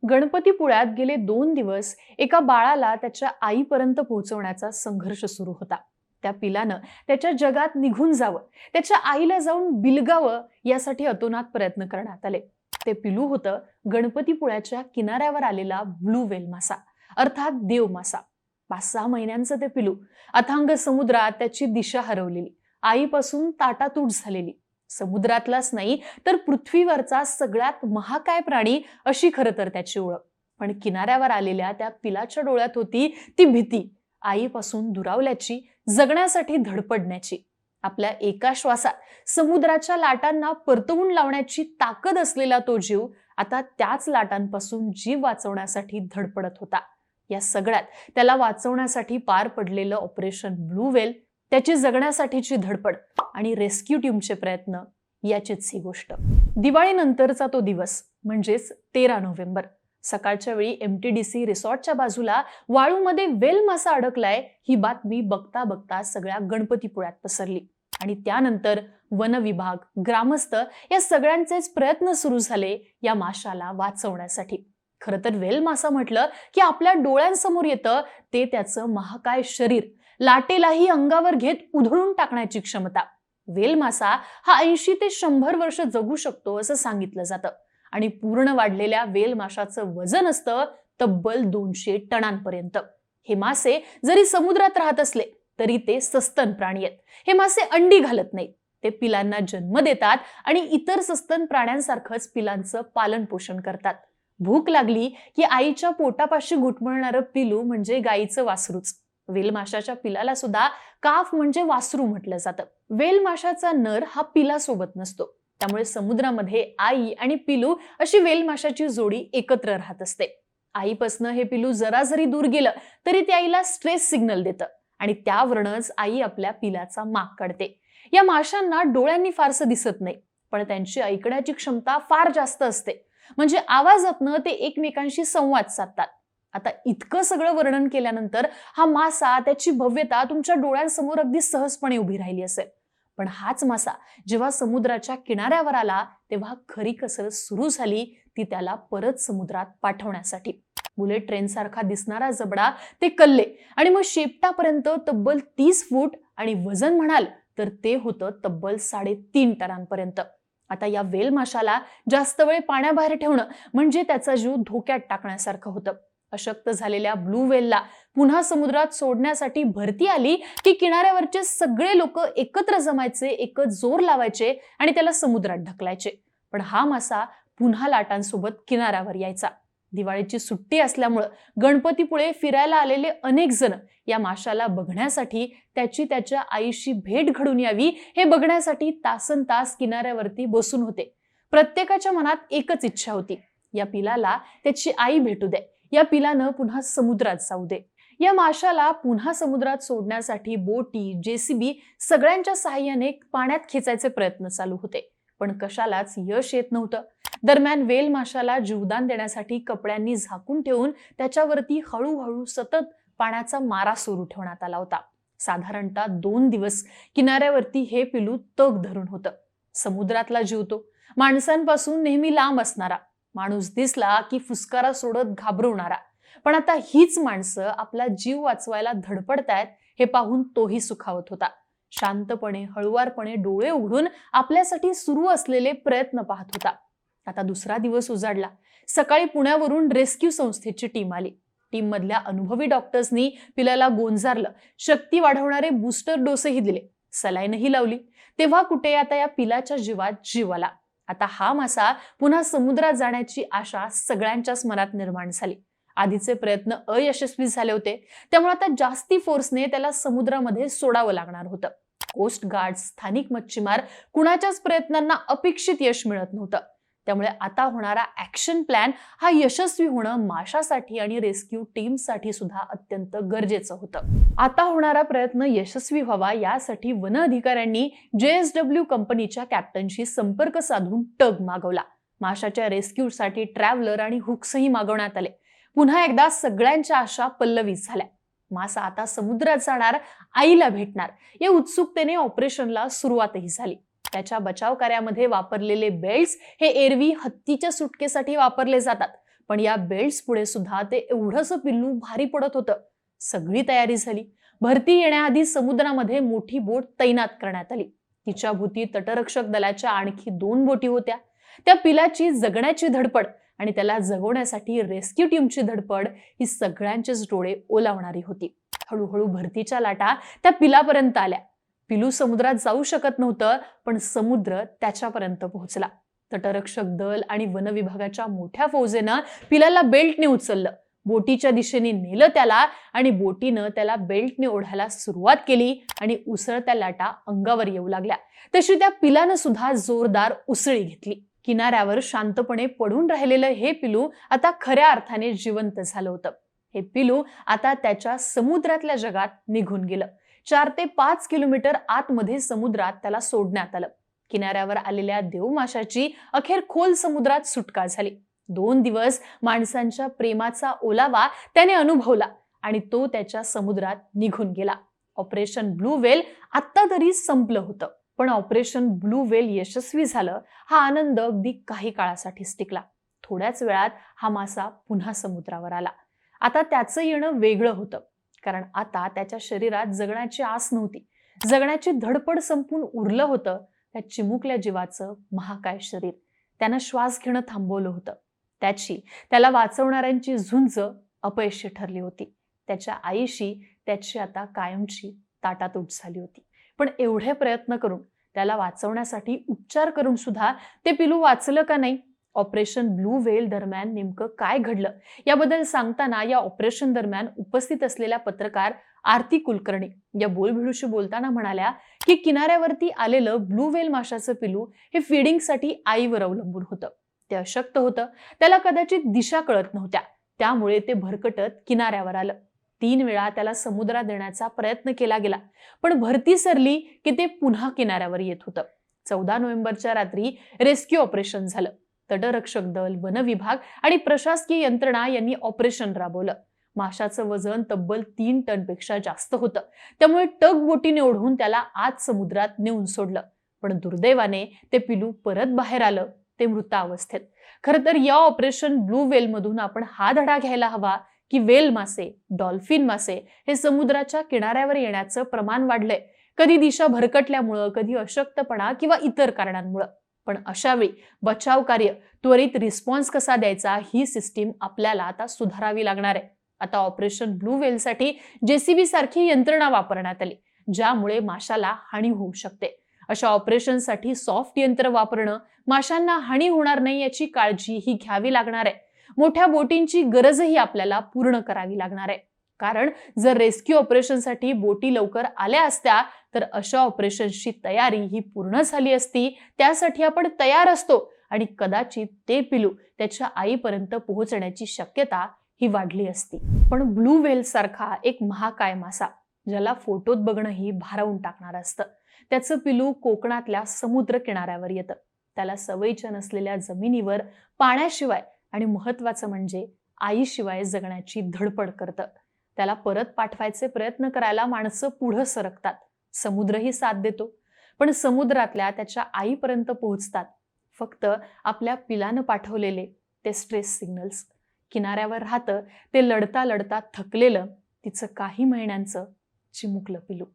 गणपतीपुळ्यात गेले 2 दिवस एका बाळाला त्याच्या आईपर्यंत पोहोचवण्याचा संघर्ष सुरू होता. त्या पिलानं त्याच्या जगात निघून जावं, त्याच्या आईला जाऊन बिलगावं यासाठी अतोनात प्रयत्न करण्यात आले. ते पिलू होतं गणपतीपुळ्याच्या किनाऱ्यावर आलेला ब्लू व्हेल मासा, अर्थात देव मासा. 5-6 महिन्यांचं ते पिलू अथांग समुद्रात त्याची दिशा हरवलेली, आईपासून ताटातूट झालेली, समुद्रातलाच नाही तर पृथ्वीवरचा सगळ्यात महाकाय प्राणी अशी खरं तर त्याची ओळख. पण किनाऱ्यावर आलेल्या त्या पिलाच्या डोळ्यात होती ती भीती, आईपासून दुरावल्याची, जगण्यासाठी धडपडण्याची. आपल्या एका श्वासात समुद्राच्या लाटांना परतवून लावण्याची ताकद असलेला तो जीव आता त्याच लाटांपासून जीव वाचवण्यासाठी धडपडत होता. या सगळ्यात त्याला वाचवण्यासाठी पार पडलेलं ऑपरेशन ब्लू व्हेल, त्याची जगण्यासाठीची धडपड आणि रेस्क्यू टीमचे प्रयत्न याचीच ही गोष्ट. दिवाळीनंतरचा तो दिवस म्हणजेच 13 नोव्हेंबर. सकाळच्या वेळी MTDC रिसॉर्टच्या बाजूला वाळूमध्ये वेल मासा अडकलाय ही बातमी बघता बघता सगळ्या गणपतीपुळ्यात पसरली. आणि त्यानंतर वन विभाग, ग्रामस्थ या सगळ्यांचेच प्रयत्न सुरू झाले या माशाला वाचवण्यासाठी. खरं तर वेल मासा म्हटलं की आपल्या डोळ्यांसमोर येतं ते त्याचं महाकाय शरीर, लाटेलाही अंगावर घेत उधळून टाकण्याची क्षमता. वेल मासा हा 80 ते 100 वर्ष जगू शकतो असं सांगितलं जातं. आणि पूर्ण वाढलेल्या वेल माशाचं वजन असतं तब्बल 200 टनांपर्यंत. हे मासे जरी समुद्रात राहत असले तरी ते सस्तन प्राणी आहेत. हे मासे अंडी घालत नाहीत, ते पिलांना जन्म देतात आणि इतर सस्तन प्राण्यांसारखंच पिलांचं पालन पोषण करतात. भूक लागली की आईच्या पोटापाशी घुटमळणारं पिलू म्हणजे गाईचं वासरूच. वेल माशाच्या पिलाला सुद्धा काफ म्हणजे वासरू म्हटलं जातं. वेल माशाचा नर हा पिलासोबत नसतो, त्यामुळे समुद्रामध्ये आई आणि पिलू अशी वेल माशाची जोडी एकत्र राहत असते. आईपासनं हे पिलू जरा जरी दूर गेलं तरी त्या आईला स्ट्रेस सिग्नल देतं आणि त्यावरूनच आई आपल्या पिलाचा माग काढते. या माशांना डोळ्यांनी फारसं दिसत नाही, पण त्यांची ऐकण्याची क्षमता फार जास्त असते. म्हणजे आवाजातनं ते एकमेकांशी संवाद साधतात. आता इतकं सगळं वर्णन केल्यानंतर हा मासा, त्याची भव्यता तुमच्या डोळ्यांसमोर अगदी सहजपणे उभी राहिली असेल. पण हाच मासा जेव्हा समुद्राच्या किनाऱ्यावर आला तेव्हा खरी कसरत सुरू झाली ती त्याला परत समुद्रात पाठवण्यासाठी. बुलेट ट्रेन सारखा दिसणारा जबडा, ते कल्ले आणि मग शेपटापर्यंत तब्बल 30 फूट आणि वजन म्हणाल तर ते होतं तब्बल 3.5 टनांपर्यंत. आता या वेल माशाला जास्त वेळ पाण्याबाहेर ठेवणं म्हणजे त्याचा जीव धोक्यात टाकण्यासारखं होतं. अशक्त झालेल्या ब्लू व्हेलला पुन्हा समुद्रात सोडण्यासाठी भरती आली की किनाऱ्यावरचे सगळे लोक एकत्र जमायचे, एकच जोर लावायचे आणि त्याला समुद्रात ढकलायचे. पण हा मासा पुन्हा लाटांसोबत किनाऱ्यावर यायचा. दिवाळीची सुट्टी असल्यामुळं गणपतीपुळे फिरायला आलेले अनेक जण या माशाला बघण्यासाठी, त्याची त्याच्या आईशी भेट घडून यावी हे बघण्यासाठी तासनतास किनाऱ्यावरती बसून होते. प्रत्येकाच्या मनात एकच इच्छा होती, या पिलाला त्याची आई भेटू दे, या पिलानं पुन्हा समुद्रात जाऊ दे. या माशाला पुन्हा समुद्रात सोडण्यासाठी बोटी, JCB सगळ्यांच्या साहाय्याने पाण्यात खेचायचे प्रयत्न चालू होते, पण कशालाच यश येत नव्हतं. दरम्यान वेल माशाला जीवदान देण्यासाठी कपड्यांनी झाकून ठेवून त्याच्यावरती हळूहळू सतत पाण्याचा मारा सुरू ठेवण्यात आला होता. साधारणतः 2 दिवस किनाऱ्यावरती हे पिलू तग धरून होतं. समुद्रातला जीव तो, माणसांपासून नेहमी लांब असणारा, माणूस दिसला की फुसकारा सोडत घाबरवणारा. पण आता हीच माणसं आपला जीव वाचवायला धडपडतायत हे पाहून तोही सुखावत होता. शांतपणे, हळुवारपणे डोळे उघडून आपल्यासाठी सुरू असलेले प्रयत्न पाहत होता. आता दुसरा दिवस उजाडला. सकाळी पुण्यावरून रेस्क्यू संस्थेची टीम आली. टीम मधल्या अनुभवी डॉक्टर्सनी पिलाला गोंजारलं, शक्ती वाढवणारे बूस्टर डोसही दिले, सलाईनही लावली. तेव्हा कुठे आता या पिलाच्या जीवात जीव आला. आता हा मासा पुन्हा समुद्रात जाण्याची आशा सगळ्यांच्याच मनात निर्माण झाली. आधीचे प्रयत्न अयशस्वी झाले होते, त्यामुळे आता जास्ती फोर्सने त्याला समुद्रामध्ये सोडावं लागणार होतं. कोस्ट गार्ड, स्थानिक मच्छीमार कुणाच्याच प्रयत्नांना अपेक्षित यश मिळत नव्हतं. त्यामुळे आता होणारा ऍक्शन प्लॅन हा यशस्वी होणं माशासाठी आणि रेस्क्यू टीमसाठी सुद्धा अत्यंत गरजेचं होतं. आता होणारा प्रयत्न यशस्वी व्हावा यासाठी वन अधिकाऱ्यांनी JSW कंपनीच्या कॅप्टनशी संपर्क साधून टग मागवला. माशाच्या रेस्क्यूसाठी ट्रॅव्हलर आणि हुक्सही मागवण्यात आले. पुन्हा एकदा सगळ्यांच्या आशा पल्लवित झाल्या. मासा आता समुद्रात जाणार, आईला भेटणार या उत्सुकतेने ऑपरेशनला सुरुवातही झाली. त्याच्या बचाव कार्यामध्ये वापरलेले बेल्ट्स हे एरवी हत्तीच्या सुटकेसाठी वापरले जातात, पण या बेल्ट्स पुढे सुद्धा ते एवढंसं पिल्लू भारी पडत होतं. सगळी तयारी झाली. भरती येण्याआधी समुद्रामध्ये मोठी बोट तैनात करण्यात आली. तिच्या भोवती तटरक्षक दलाच्या आणखी 2 बोटी होत्या. त्या पिलाची जगण्याची धडपड आणि त्याला जगवण्यासाठी रेस्क्यू टीमची धडपड ही सगळ्यांचेच डोळे ओलावणारी होती. हळूहळू भरतीच्या लाटा त्या पिलापर्यंत आल्या. पिलू समुद्रात जाऊ शकत नव्हतं, पण समुद्र त्याच्यापर्यंत पोहोचला. तटरक्षक दल आणि वन विभागाच्या मोठ्या फौजेनं पिलाला बेल्टने उचललं, बोटीच्या दिशेने नेलं त्याला आणि बोटीनं त्याला बेल्टने ओढायला सुरुवात केली आणि उसळत्या लाटा अंगावर येऊ लागल्या. तशी त्या पिलानं सुद्धा जोरदार उसळी घेतली. किनाऱ्यावर शांतपणे पडून राहिलेलं हे पिलू आता खऱ्या अर्थाने जिवंत झालं होतं. हे पिलू आता त्याच्या समुद्रातल्या जगात निघून गेलं. 4 ते 5 किलोमीटर आतमध्ये समुद्रात त्याला सोडण्यात आलं. किनाऱ्यावर आलेल्या देवमाशाची अखेर खोल समुद्रात सुटका झाली. 2 दिवस माणसांच्या प्रेमाचा ओलावा त्याने अनुभवला आणि तो त्याच्या समुद्रात निघून गेला. ऑपरेशन ब्लू व्हेल आत्ता तरी संपलं होतं, पण ऑपरेशन ब्लू व्हेल यशस्वी झालं हा आनंद अगदी काही काळासाठीच टिकला. थोड्याच वेळात हा मासा पुन्हा समुद्रावर आला. आता त्याचं येणं वेगळं होतं, कारण आता त्याच्या शरीरात जगण्याची आस नव्हती. जगण्याची धडपड संपून उरलं होतं त्या चिमुकल्या जीवाचं महाकाय शरीर. त्यानं श्वास घेणं थांबवलं होतं. त्याला वाचवणाऱ्यांची झुंज अपयशी ठरली होती. त्याच्या आईशी त्याची आता कायमची ताटातूट झाली होती. पण एवढे प्रयत्न करून, त्याला वाचवण्यासाठी उपचार करून सुद्धा ते पिलू वाचलं का नाही? ऑपरेशन ब्लू व्हेल दरम्यान नेमकं काय घडलं याबद्दल सांगताना या ऑपरेशन दरम्यान उपस्थित असलेल्या पत्रकार आरती कुलकर्णी या बोलभिडूशी बोलताना म्हणाल्या की किनाऱ्यावरती आलेलं ब्लू व्हेल माशाचं पिलू हे फीडिंगसाठी आईवर अवलंबून होतं. ते अशक्त होतं. त्याला कदाचित दिशा कळत नव्हत्या. त्यामुळे ते भरकटत किनाऱ्यावर आलं. 3 वेळा त्याला समुद्रात देण्याचा प्रयत्न केला गेला, पण भरती सरली की ते पुन्हा किनाऱ्यावर येत होतं. 14 नोव्हेंबरच्या रात्री रेस्क्यू ऑपरेशन झालं. तटरक्षक दल, वन विभाग आणि प्रशासकीय यंत्रणा यांनी ऑपरेशन राबवलं. माशाचं वजन तब्बल 3 टनपेक्षा जास्त होतं. त्यामुळे टग बोटीने ओढून त्याला आत समुद्रात नेऊन सोडलं. पण दुर्दैवाने ते पिलू परत बाहेर आलं, ते मृतावस्थेत. खरं तर या ऑपरेशन ब्लू व्हेल मधून आपण हा धडा घ्यायला हवा की वेल मासे, डॉल्फिन मासे हे समुद्राच्या किनाऱ्यावर येण्याचं प्रमाण वाढलंय. कधी दिशा भरकटल्यामुळं, कधी अशक्तपणा किंवा इतर कारणांमुळं. पण अशावेळी बचाव कार्य, त्वरित रिस्पॉन्स कसा द्यायचा ही सिस्टीम आपल्याला आता सुधारावी लागणार आहे. आता ऑपरेशन ब्लू व्हेलसाठी JCB सारखी यंत्रणा वापरण्यात आली, ज्यामुळे माशाला हानी होऊ शकते. अशा ऑपरेशनसाठी सॉफ्ट यंत्र वापरणं, माशांना हानी होणार नाही याची काळजी ही घ्यावी लागणार आहे. मोठ्या बोटींची गरजही आपल्याला पूर्ण करावी लागणार आहे. कारण जर रेस्क्यू ऑपरेशनसाठी बोटी लवकर आल्या असत्या तर अशा ऑपरेशनची तयारी ही पूर्ण झाली असती. त्यासाठी आपण तयार असतो आणि कदाचित ते पिलू त्याच्या आईपर्यंत पोहोचण्याची शक्यता ही वाढली असती. पण ब्लू व्हेल सारखा एक महाकाय मासा, ज्याला फोटोत बघणंही भारावून टाकणार असतं, त्याचं पिलू कोकणातल्या समुद्र किनाऱ्यावर येतं. त्याला सवयीच्या नसलेल्या जमिनीवर पाण्याशिवाय आणि महत्वाचं म्हणजे आईशिवाय जगण्याची धडपड करतं. त्याला परत पाठवायचे प्रयत्न करायला माणसं पुढं सरकतात. समुद्रही साथ देतो, पण समुद्रातल्या त्याच्या आईपर्यंत पोहोचतात फक्त आपल्या पिलानं पाठवलेले ते स्ट्रेस सिग्नल्स. किनाऱ्यावर राहतं ते लढता लढता थकलेलं तिचं काही महिन्यांचं चिमुकलं पिलू.